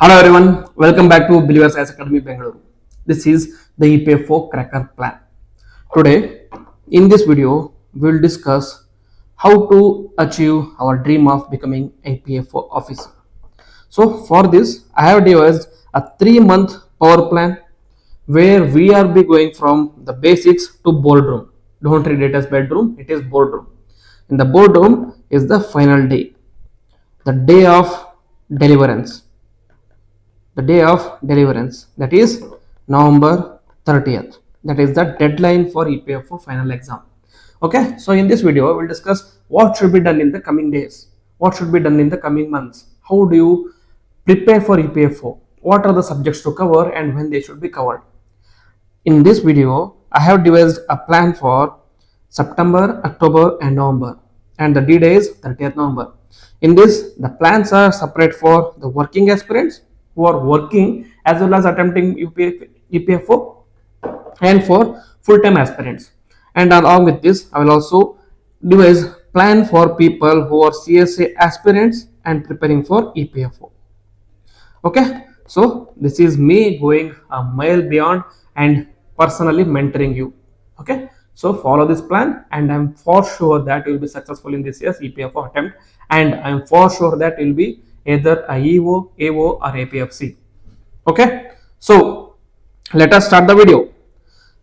Hello everyone, welcome back to Believers IAS Academy Bangalore. This is the EPFO cracker plan. Today, in this video, we will discuss how to achieve our dream of becoming a EPFO officer. So for this, I have devised a 3-month power plan where we are be going from the basics to boardroom. Don't read it as bedroom, it is boardroom. In the boardroom is the final day, the day of deliverance. The day of deliverance, that is November 30th. That is the deadline for EPFO final exam. Okay, so in this video we'll discuss what should be done in the coming days, what should be done in the coming months, how do you prepare for EPFO, what are the subjects to cover and when they should be covered. In this video I have devised a plan for September, October and November, and the D-day is 30th November. In this, the plans are separate for the working aspirants who are working as well as attempting EPFO, and for full-time aspirants. And along with this, I will also devise plan for people who are CSA aspirants and preparing for EPFO. Okay, so this is me going a mile beyond and personally mentoring you. Okay, so follow this plan and I'm for sure that you will be successful in this year's EPFO attempt, and I'm for sure that you will be either a EO, AO or APFC. Okay, so let us start the video.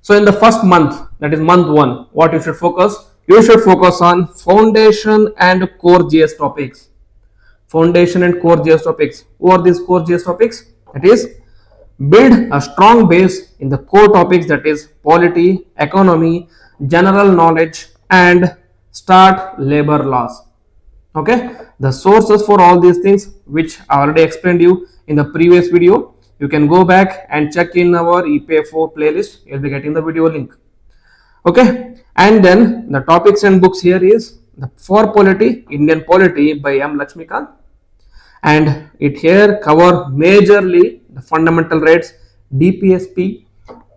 So in the first month, that is month 1, what you should focus? You should focus on foundation and core GS topics. Foundation and core GS topics. What are these core GS topics? That is, build a strong base in the core topics, that is polity, economy, general knowledge and start labor laws. Okay, the sources for all these things which I already explained you in the previous video, you can go back and check in our EPFO playlist. You'll be getting the video link. Okay, and then the topics and books here is the For Polity, Indian Polity by M. Lakshmikant, and it here cover majorly the fundamental rights, DPSP,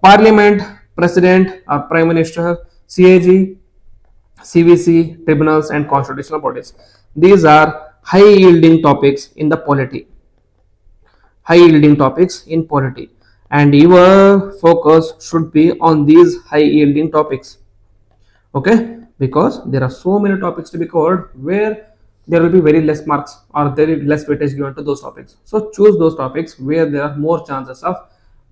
Parliament, President or Prime Minister, CAG, CVC, tribunals and constitutional bodies. These are high yielding topics in the polity. High yielding topics in polity, and your focus should be on these high yielding topics. Okay, because there are so many topics to be covered where there will be very less marks or there is less weightage given to those topics. So choose those topics where there are more chances of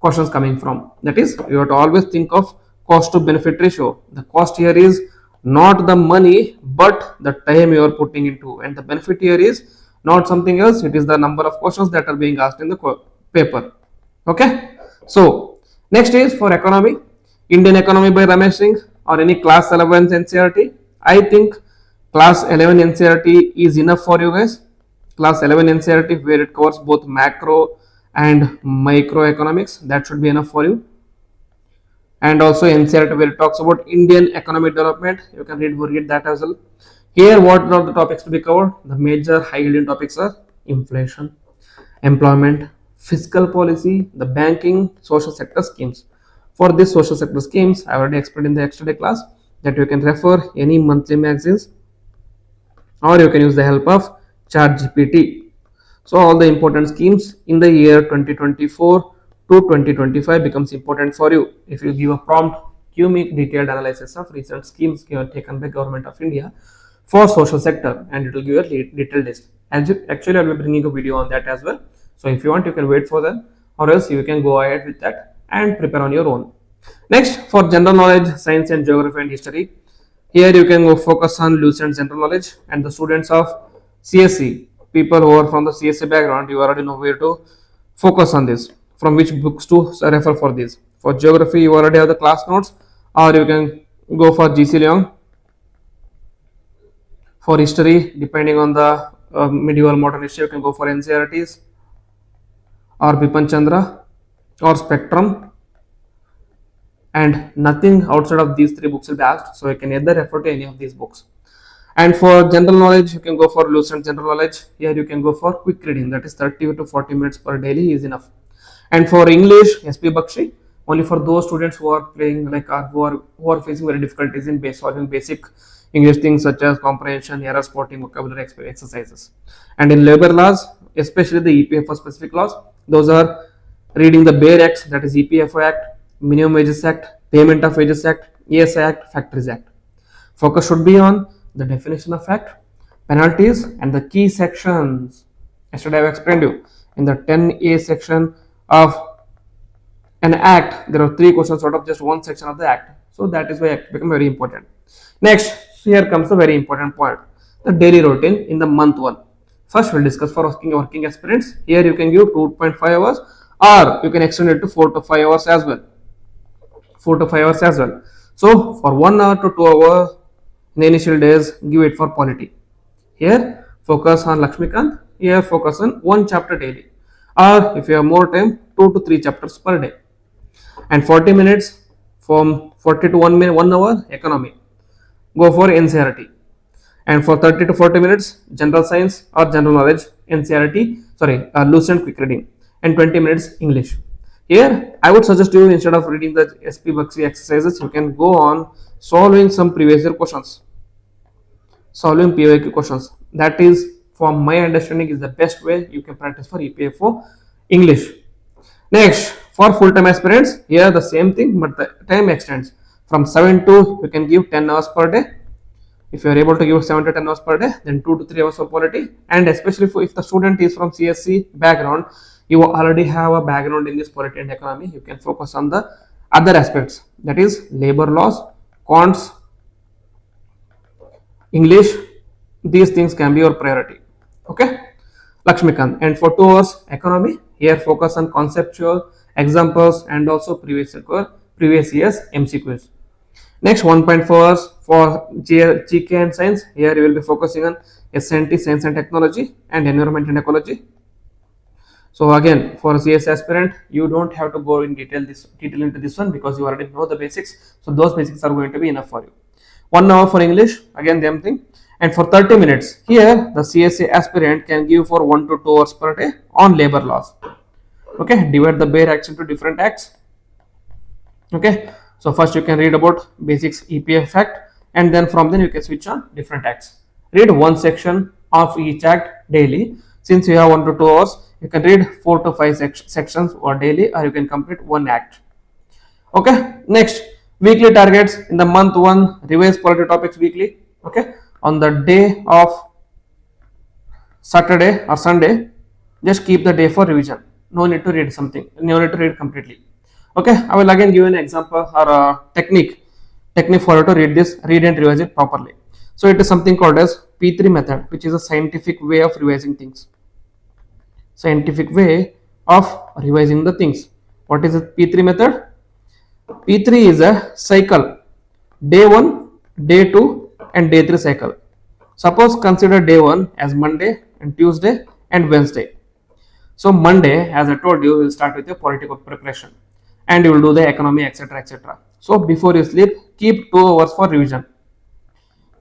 questions coming from. That is, you have to always think of cost to benefit ratio. The cost here is not the money but the time you are putting into, and the benefit here is not something else, it is the number of questions that are being asked in the paper. Okay, so next is for economy, Indian Economy by Ramesh Singh or any class 11 NCERT. I think class 11 NCERT is enough for you guys. Class 11 NCERT where it covers both macro and micro economics, that should be enough for you. And also NCERT where it talks about Indian economic development, you can read that as well. Here what are the topics to be covered? The major high yielding topics are inflation, employment, fiscal policy, the banking, social sector schemes. For this social sector schemes, I already explained in the extra class that you can refer any monthly magazines or you can use the help of ChatGPT. So all the important schemes in the year 2024 to 2025 becomes important for you. If you give a prompt, give me detailed analysis of recent schemes taken by Government of India for social sector, and it will give you a detailed list. Actually, I will be bringing a video on that as well. So if you want, you can wait for that, or else you can go ahead with that and prepare on your own. Next, for general knowledge, science and geography and history, here you can go focus on lucent general knowledge, and the students of CSC, people who are from the CSC background, you already know where to focus on this, from which books to refer for this. For geography, you already have the class notes, or you can go for GC Leong. For history, depending on the medieval modern history, you can go for NCERTs or Bipan Chandra or Spectrum, and nothing outside of these 3 books will be asked, so you can either refer to any of these books. And for general knowledge, you can go for lucent general knowledge. Here you can go for quick reading, that is 30 to 40 minutes per daily is enough. And for English, SP Bakshi, only for those students who are playing like who are facing very difficulties in solving basic English things such as comprehension, error spotting, vocabulary exercises. And in labor laws, especially the EPFO specific laws, Those are reading the bare acts, that is EPFO Act, Minimum Wages Act, Payment of Wages Act, ESI Act, Factories Act. Focus should be on the definition of act, penalties, and the key sections. Yesterday I explained you in the 10A section of an act, there are 3 questions out of just one section of the act. So that is why act become very important. Next, here comes the very important point, the daily routine in the month 1. First, we'll discuss for working aspirants. Here you can give 2.5 hours, or you can extend it to 4 to 5 hours as well. 4 to 5 hours as well. So for 1 hour to 2 hours in the initial days, give it for polity. Here focus on Lakshmikant. Here focus on 1 chapter daily, or if you have more time, 2 to 3 chapters per day. And 40 minutes from 40 to 1 hour economy, go for NCERT. And for 30 to 40 minutes general science or general knowledge, NCERT, loose and quick reading, and 20 minutes English. Here I would suggest you, instead of reading the SP Buxy exercises, you can go on solving some previous year questions, solving PYQ questions. That is, from my understanding, is the best way you can practice for EPFO English. Next, for full-time aspirants, here the same thing, but the time extends from 7 to, you can give 10 hours per day. If you are able to give 7 to 10 hours per day, then 2 to 3 hours for polity. And especially if the student is from CSC background, you already have a background in this polity and economy, you can focus on the other aspects, that is labor laws, cons, English. These things can be your priority. Okay, Lakshmikant. And for 2 hours economy, here focus on conceptual examples and also previous year's MCQs. Next, 1.4 hours for GK and science. Here you will be focusing on SNT, science and technology, and environment and ecology. So again, for CS aspirant, you don't have to go in detail into this one, because you already know the basics. So those basics are going to be enough for you. 1 hour for English, again same thing. And for 30 minutes, here the CSA aspirant can give for 1 to 2 hours per day on labor laws. Okay, divide the bare acts into different acts. Okay, so first you can read about basics EPF Act, and then from then you can switch on different acts. Read 1 section of each act daily. Since you have 1 to 2 hours, you can read 4 to 5 sections or daily, or you can complete 1 act. Okay, next, weekly targets in the month 1, revise polity topics weekly. Okay, on the day of Saturday or Sunday, just keep the day for revision. No need to read something, no need to read completely. Okay, I will again give an example or a technique for you to read and revise it properly. So it is something called as P3 method, which is a scientific way of revising things. Scientific way of revising the things. What is the P3 method? P3 is a cycle, day 1, day 2 and day 3 cycle. Suppose consider day 1 as Monday and Tuesday and Wednesday. So Monday, as I told you, will start with your political preparation, and you will do the economy, etc, etc. So before you sleep, keep 2 hours for revision,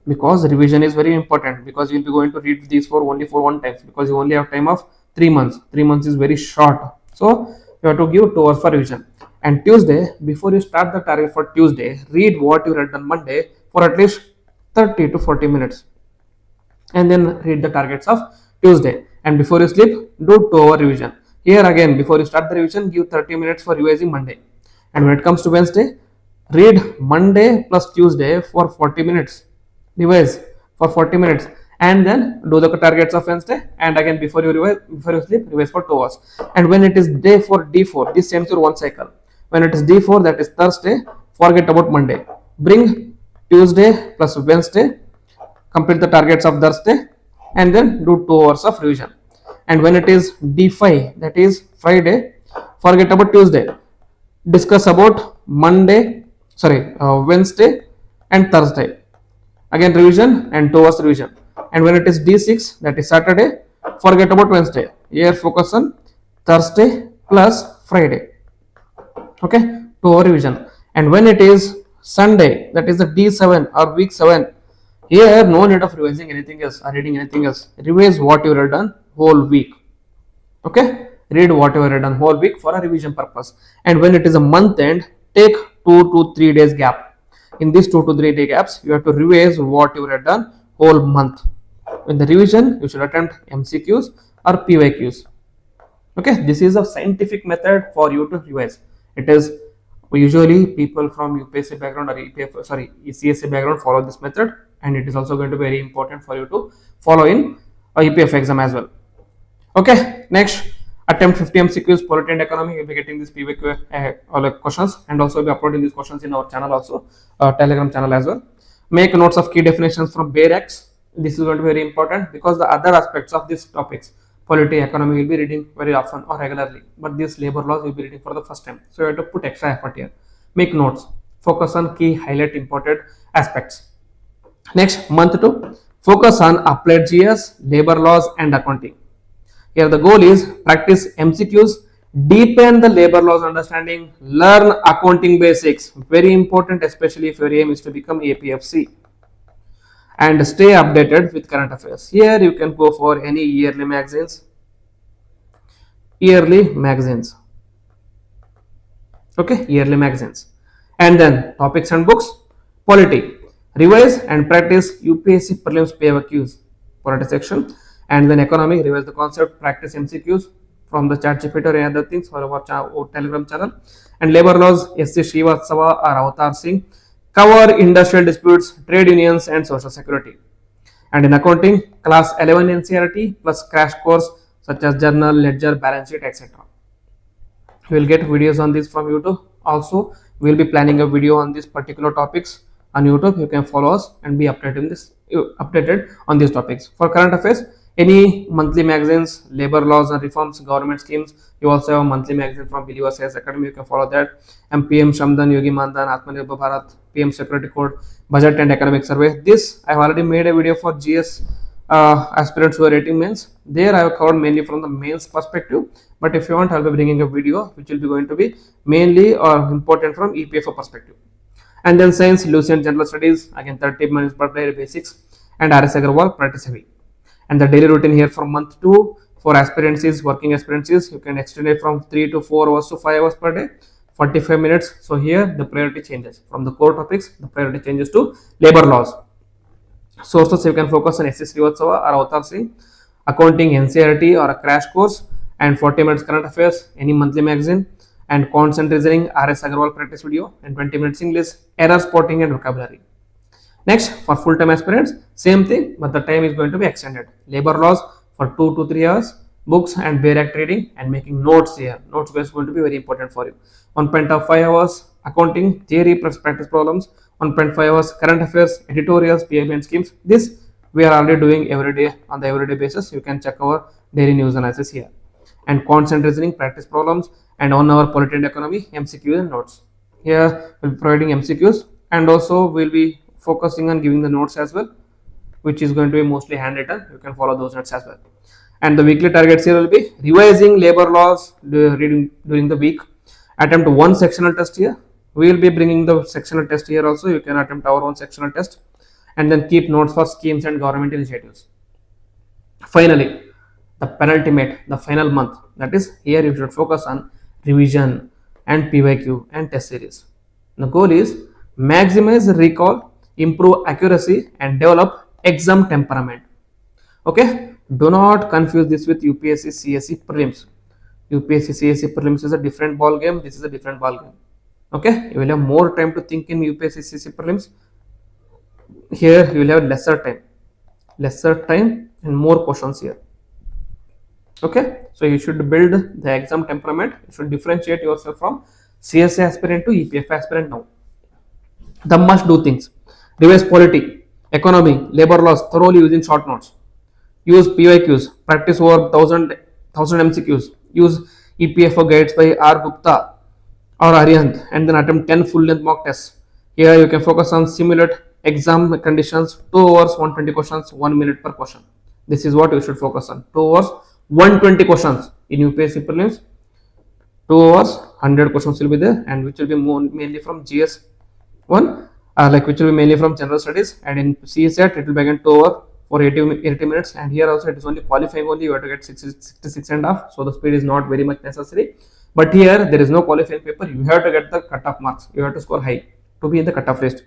because revision is very important, because you will be going to read these only for 1 time, because you only have time of 3 months. 3 months is very short, so you have to give 2 hours for revision. And Tuesday, before you start the target for Tuesday, read what you read on Monday for at least 30 to 40 minutes, and then read the targets of Tuesday. And before you sleep, do 2 hour revision. Here again, before you start the revision, give 30 minutes for revising Monday. And when it comes to Wednesday, read Monday plus Tuesday for 40 minutes, revise for 40 minutes, and then do the targets of Wednesday. And again, before you sleep, revise for 2 hours. And when it is day 4, D4, this ends your 1 cycle. When it is D4, that is Thursday, forget about Monday. Bring Tuesday plus Wednesday, complete the targets of Thursday, and then do 2 hours of revision. And when it is D5, that is Friday, forget about Tuesday. Discuss about Wednesday and Thursday. Again revision and 2 hours revision. And when it is D6, that is Saturday, forget about Wednesday. Here focus on Thursday plus Friday. Okay, 2 hour revision. And when it is Sunday, that is the D7 or week 7, here no need of revising anything else or reading anything else. Revise what you read on whole week. Okay, read what you read on whole week for a revision purpose. And when it is a month end, take 2 to 3 days gap. In these 2 to 3 day gaps, you have to revise what you read on whole month. In the revision, you should attempt MCQs or PYQs. Okay, this is a scientific method for you to revise. It is usually people from UPSC background or ECSC background follow this method, and it is also going to be very important for you to follow in a EPF exam as well. Okay, next attempt 50 MCQs polity and economy. You'll be getting this PVQ all the questions, and also be uploading these questions in our channel also, Telegram channel as well. Make notes of key definitions from bare acts. This is going to be very important because the other aspects of these topics, polity, economy, will be reading very often or regularly, but these labor laws will be reading for the first time. So you have to put extra effort here. Make notes. Focus on key highlight important aspects. Next, month 2, focus on applied GS, labor laws and accounting. Here the goal is practice MCQs, deepen the labor laws understanding, learn accounting basics, very important especially if your aim is to become APFC, and stay updated with current affairs. Here you can go for any yearly magazines, okay, yearly magazines. And then topics and books, polity, revise and practice UPSC prelims PVQs, polity section. And then economic, revise the concept, practice MCQs from the chat GPT or any other things for our Telegram channel. And labor laws, SC Srivastava or Avatar Singh, cover industrial disputes, trade unions and social security. And in accounting, class 11 NCRT plus crash course such as journal, ledger, balance sheet, etc. We will get videos on this from YouTube. Also, we will be planning a video on these particular topics on YouTube. You can follow us and be updated on these topics. For current affairs, any monthly magazines, labor laws and reforms, government schemes. You also have a monthly magazine from Believers IAS Academy. You can follow that. And PM Shamdan, Yogi Mandan, Atmanirbhar Bharat, PM Security Code, Budget and Economic Survey. This I have already made a video for GS aspirants who are rating mains. There I have covered mainly from the mains perspective. But if you want, I'll be bringing a video which will be going to be mainly or important from EPFO perspective. And then science, Lucy and general studies, again 30 minutes per day basics, and RS Agarwal practice heavy. And the daily routine here from month 2 for aspirants is working aspirants is you can extend it from 3 to 4 hours to 5 hours per day, 45 minutes. So here the priority changes from the core topics, the priority changes to labor laws. Sources you can focus on SC Srivastava or Avatar Singh, accounting, NCRT or a crash course, and 40 minutes current affairs, any monthly magazine, and quants and reasoning, RS Agarwal practice video, and 20 minutes English, error spotting and vocabulary. Next, for full-time aspirants, same thing, but the time is going to be extended. Labor laws for 2 to 3 hours, books and bare act reading and making notes here. Notes is going to be very important for you. 1.5 hours, accounting, theory plus practice problems, 1.5 hours, current affairs, editorials, PIB and schemes. This we are already doing every day on the everyday basis. You can check our daily news analysis here. And quants and reasoning, practice problems, and 1 hour polity and economy, MCQs and notes. Here we'll be providing MCQs, and also we'll be focusing on giving the notes as well, which is going to be mostly handwritten. You can follow those notes as well. And the weekly targets here will be revising labor laws reading during the week. Attempt 1 sectional test here. We will be bringing the sectional test here also. You can attempt our own sectional test, and then keep notes for schemes and government initiatives. Finally, the penultimate, the final month, that is here you should focus on revision and PYQ and test series. The goal is maximize recall, improve accuracy and develop exam temperament. Okay, do not confuse this with UPSC CSE prelims. UPSC CSE prelims is a different ball game. This is a different ball game. Okay, you will have more time to think in UPSC CSE prelims. Here you will have lesser time and more questions here. Okay, so you should build the exam temperament. You should differentiate yourself from CSA aspirant to EPF aspirant now. The must do things: revise polity, economy, labor laws thoroughly using short notes. Use PYQs, practice over 1000 MCQs. Use EPFO guides by R. Gupta or Aryant, and then attempt 10 full-length mock tests. Here you can focus on simulate exam conditions, 2 hours, 120 questions, 1 minute per question. This is what you should focus on. 2 hours, 120 questions in UPSC prelims. 2 hours, 100 questions will be there, and which will be mainly from GS1, which will be mainly from general studies, and in CSAT it will begin 2 hours for 80 minutes, and here also it is only qualifying only. You have to get 66 and a half, so the speed is not very much necessary. But here there is no qualifying paper. You have to get the cutoff marks. You have to score high to be in the cutoff list.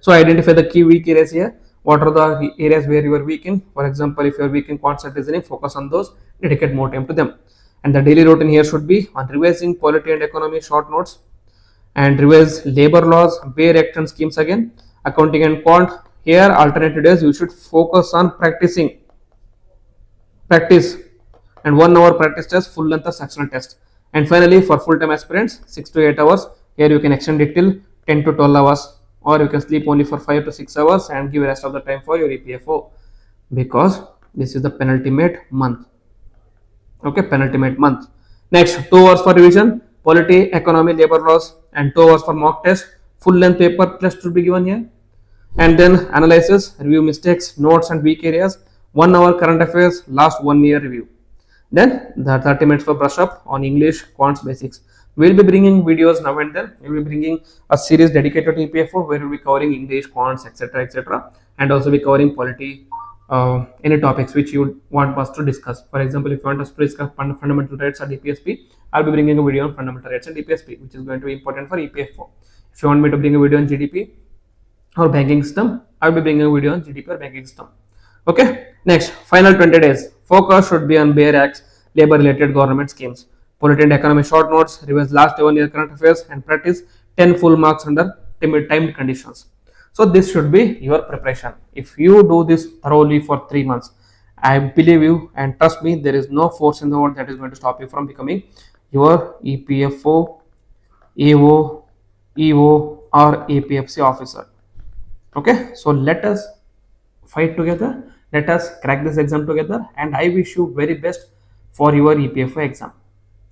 So identify the key weak areas here. What are the areas where you are weak in? For example, if you are weak in quants and reasoning, focus on those. Dedicate more time to them. And the daily routine here should be on revising polity and economy short notes, and revise labor laws, bare action schemes again, accounting and quant. Here alternative days you should focus on practice, and 1 hour practice test, full length or sectional test. And finally for full time aspirants, 6 to 8 hours. Here you can extend it till 10 to 12 hours, or you can sleep only for 5 to 6 hours and give the rest of the time for your EPFO, because this is the penultimate month. Okay, penultimate month. Next, 2 hours for revision, polity, economy, labor laws, and 2 hours for mock test. Full length paper test should be given here. And then analysis, review mistakes, notes and weak areas. 1 hour current affairs, last 1 year review. Then the 30 minutes for brush up on English, quants, basics. We'll be bringing videos now and then. We'll be bringing a series dedicated to EPFO where we'll be covering English, quants, etc., and also be covering polity, any topics which you want us to discuss. For example, if you want us to discuss fundamental rates at EPSP, I'll be bringing a video on fundamental rates at EPSP, which is going to be important for EPFO. If you want me to bring a video on GDP or banking system, I'll be bringing a video on GDP or banking system. Okay. Next, final 20 days. Focus should be on bare acts, labor-related government schemes, polity and economy short notes, revise last 1 year current affairs, and practice 10 full marks under timed conditions. So this should be your preparation. If you do this thoroughly for 3 months, I believe you and trust me, there is no force in the world that is going to stop you from becoming your EPFO, AO, EO, or APFC officer. Okay, so let us fight together, let us crack this exam together, and I wish you very best for your EPFO exam.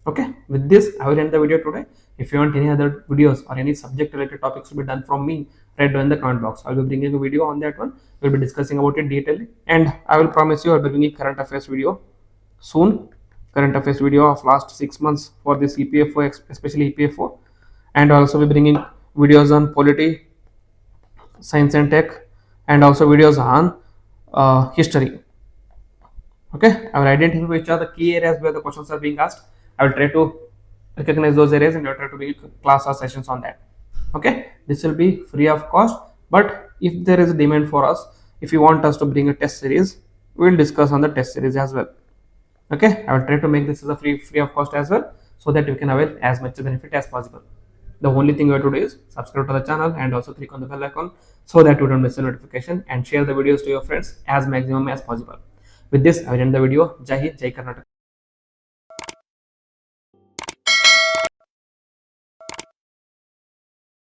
Okay, with this I will end the video today. If you want any other videos or any subject related topics to be done from me, write down in the comment box. I'll be bringing a video on that one. We'll be discussing about it detailedly, and I will promise you I'll be bringing current affairs video soon. Current affairs video of last 6 months for this EPFO, especially EPFO, and also be bringing videos on polity, science and tech, and also videos on history. Okay, I will identify which are the key areas where the questions are being asked. I will try to recognize those areas and I will try to bring class or sessions on that. Okay, this will be free of cost, but if there is a demand for us, if you want us to bring a test series, we will discuss on the test series as well. Okay, I will try to make this as a free of cost as well, so that you can avail as much benefit as possible. The only thing you have to do is subscribe to the channel and also click on the bell icon so that you don't miss the notification, and share the videos to your friends as maximum as possible. With this, I will end the video. Jai Hind, Jai Karnataka.